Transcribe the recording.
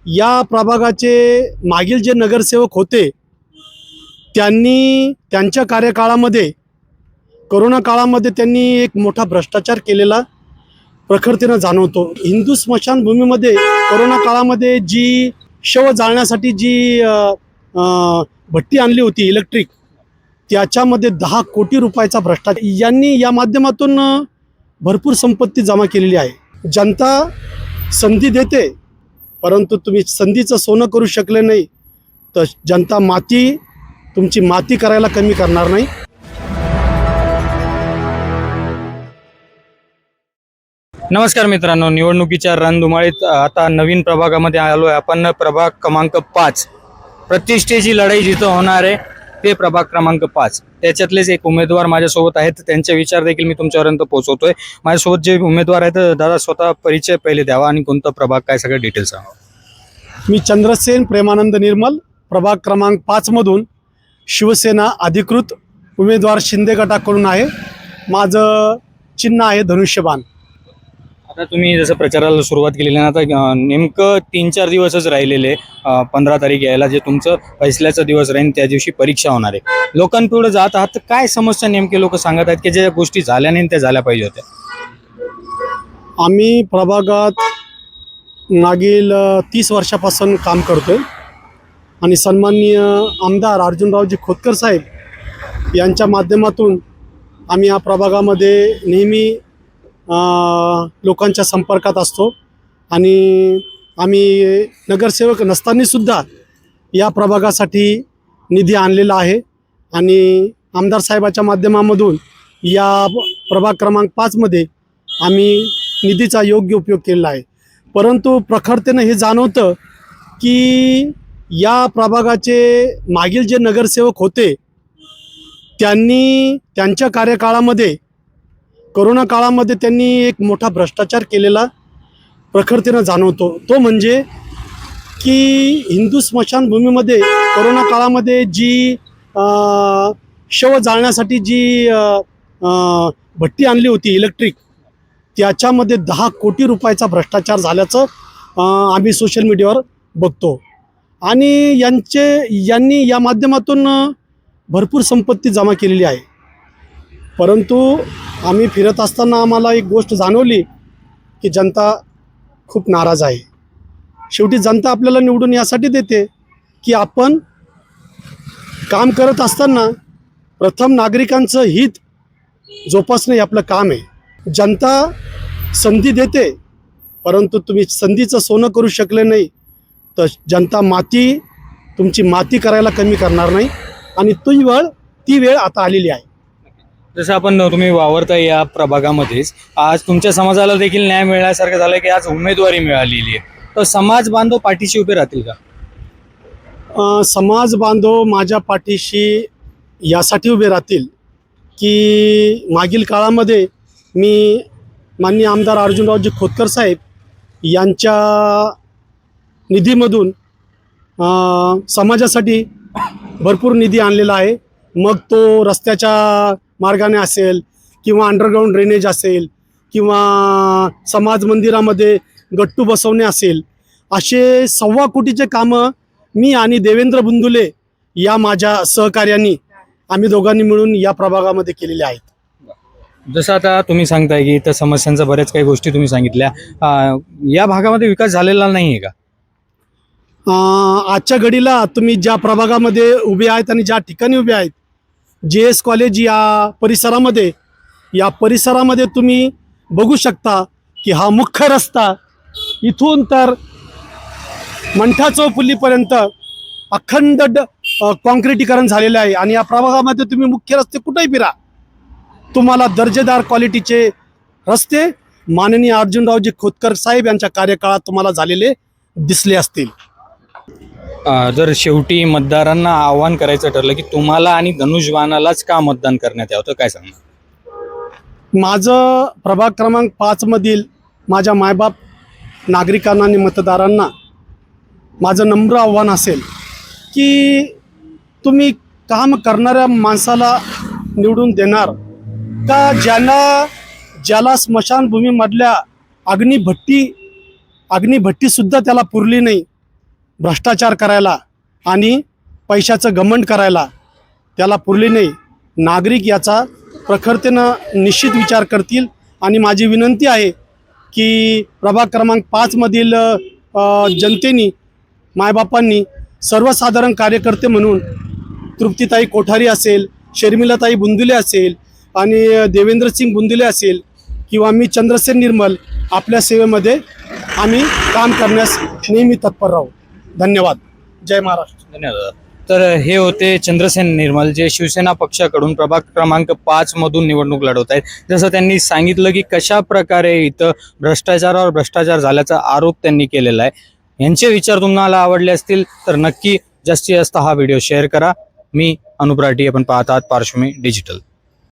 या प्रभागाचे मागील जे नगरसेवक होते त्यांनी त्यांच्या कार्यकाळामध्ये कोरोना काळामध्ये त्यांनी एक मोठा भ्रष्टाचार केलेला प्रखरतेनं जाणवतो। हिंदू स्मशानभूमीमध्ये कोरोना काळामध्ये जी शव जाळण्यासाठी जी भट्टी आणली होती इलेक्ट्रिक, त्याच्यामध्ये 10 कोटी रुपयाचा भ्रष्टाचार यांनी या माध्यमातून भरपूर संपत्ती जमा केलेली आहे। जनता संधी देते, परंतु तुम्ही संधीचं सोनं करू शकले नाही तर जनता तुमची माती करायला कमी करणार नाही। नमस्कार मित्रांनो, निवडणुकीच्या रणधुमाळीत आता नवीन प्रभागामध्ये आलो आहे आपण। प्रभाग क्रमांक 5 प्रतिष्ठेची लढाई जिथं होणार आहे ते प्रभाग क्रमांक 5, त्याच्यातलेच एक उमेदवार माझ्यासोबत आहेत। त्यांचे विचार देखील मी तुमच्यापर्यंत पोहोचवतोय। माझ्यासोबत जे उमेदवार आहेत, दादा स्वतः परिचय पहिले द्यावा आणि कोणता प्रभाग काय सगळे डिटेल्स सांगा। मी चंद्रसेन प्रेमानंद निर्मल, प्रभाग क्रमांक 5 मधून शिवसेना अधिकृत उमेदवार शिंदे गटाकडून आहे। माझं चिन्ह आहे धनुष्यबाण। आता तुम्ही जसं प्रचाराला सुरुवात केलेली आहे, आता नेमकं 3-4 दिवसच राहिलेले, 15 तारीख यायला जे तुमचं फैसल्याचा दिवस राहील त्या दिवशी परीक्षा होणार आहे। लोकांपुढे जात आहात तर काय समस्या नेमके लोक सांगत आहेत की ज्या गोष्टी झाल्या नाही त्या झाल्या पाहिजे होत्या? आम्ही प्रभागात मागील 30 वर्षापासून काम करतोय आणि सन्माननीय आमदार अर्जुनरावजी खोतकर साहेब यांच्या माध्यमातून आम्ही या प्रभागामध्ये नेहमी लोकांच्या संपर्कात असतो आणि आम्ही नगरसेवक नसतानासुद्धा या प्रभागासाठी निधी आणलेला आहे आणि आमदार साहेबाच्या माध्यमामधून या प्रभाग क्रमांक 5मध्ये आम्ही निधीचा योग्य उपयोग केलेला आहे। परंतु प्रखरतेनं हे जाणवतं की या प्रभागाचे मागील जे नगरसेवक होते त्यांनी त्यांच्या कार्यकाळामध्ये कोरोना काळामध्ये त्यांनी एक मोठा भ्रष्टाचार केलेला प्रखरतेनं जाणवतो। तो म्हणजे की हिंदू स्मशानभूमीमध्ये कोरोना काळामध्ये जी शव जाळण्यासाठी जी भट्टी आणली होती इलेक्ट्रिक, त्याच्यामध्ये 10 कोटी रुपयाचा भ्रष्टाचार झाल्याचं आम्ही सोशल मीडियावर बघतो आणि यांनी या माध्यमातून भरपूर संपत्ती जमा केलेली आहे। परंतु आम्ही फिरत असताना आम्हाला एक गोष्ट जाणवली की जनता खूप नाराज आहे। शेवटी जनता आपल्याला निवडून यासाठी देते की आपण काम करत असताना प्रथम नागरिकांचं हित जोपासणं हे आपलं काम आहे। जनता संधी देते, परंतु तुम्ही संधीचं सोनं करू शकले नाही तर जनता तुमची माती करायला कमी करणार नाही आणि ती वेळ आता आलेली आहे। जसं तुम्ही वावरताय या प्रभागामध्येच, आज तुमच्या समाजाला देखील न्याय मिळाल्यासारखं झालं की आज उमेदवारी मिळालेली आहे, तर समाज बांधव पाठीशी उभे राहतील का? समाज बांधव माझ्या पाठीशी यासाठी उभे राहतील की मागील काळामध्ये मी माननीय आमदार अर्जुनरावजी खोतकर साहेब यांच्या निधीमधून समाजासाठी भरपूर निधी आणलेला आहे। मग तो रस्त्याच्या मार्गाने असेल किंवा अंडरग्राऊंड ड्रेनेज असेल किंवा समाज मंदिरामध्ये गट्टू बसवणे असेल, असे 1.25 कोटीचे कामं मी आणि देवेंद्र बुंदुले या माझ्या सहकार्यांनी आम्ही दोघांनी मिळून या प्रभागामध्ये केलेले आहेत। जसं आता तुम्ही सांगताय की इथं समस्यांचा बऱ्याच काही गोष्टी तुम्ही सांगितल्या, या भागामध्ये विकास झालेला नाही आहे का? आजच्या घडीला तुम्ही ज्या प्रभागामध्ये उभे आहेत आणि ज्या ठिकाणी उभे आहेत, JS कॉलेज या परिसरामध्ये तुम्ही बघू शकता की हा मुख्य रस्ता इथून तर मंठा चौफुलीपर्यंत अखंड कॉन्क्रिटीकरण झालेलं आहे आणि या प्रभागामध्ये तुम्ही मुख्य रस्ते कुठेही फिरा, तुम्हाला दर्जेदार क्वालिटीचे रस्ते माननीय अर्जुनरावजी खोतकर साहेब यांच्या कार्यकाळात तुम्हाला झालेले दिसले असतील। जर शेवटी मतदारांना आव्हान करायचं ठरलं की तुम्हाला आणि धनुष्यबाणालाच का मतदान करण्यात यावं तर काय सांगणार? माझं प्रभाग क्रमांक 5 मधील माझ्या मायबाप नागरिकांना आणि मतदारांना माझं नम्र आव्हान असेल की तुम्ही काम करणाऱ्या माणसाला निवडून देणार का ज्याला स्मशानभूमीमधल्या अग्निभट्टी सुद्धा त्याला पुरली नाही, भ्रष्टाचार करायला आणि पैशाचं घमंड करायला त्याला पुरले नाही. नागरिक याचा प्रखरतेनं निश्चित विचार करतील आणि माझी विनंती आहे की प्रभाग क्रमांक 5मधील जनतेनी, मायबापांनी सर्वसाधारण कार्यकर्ते म्हणून तृप्तीताई कोठारी असेल, शर्मिलाताई बुंदुले असेल आणि देवेंद्रसिंग बुंदुले असेल किंवा मी चंद्रसेन निर्मल आपल्या सेवेमध्ये आम्ही काम करण्यास नेहमी तत्पर राहू. धन्यवाद. जय महाराष्ट्र. धन्यवाद. तर हे होते चंद्रसेन निर्मल, जे शिवसेना पक्षाकडून प्रभाग क्रमांक 5 मधून निवडणूक लढवत आहेत. जसं त्यांनी सांगितलं की कशा प्रकारे इथं भ्रष्टाचारावर भ्रष्टाचार झाल्याचा आरोप त्यांनी केलेला आहे. यांचे विचार तुम्हाला आवडले असतील तर नक्की जास्तीत जास्त हा व्हिडिओ शेअर करा. मी अनुप राठी, आपण पाहत आहात पार्श्वमी डिजिटल.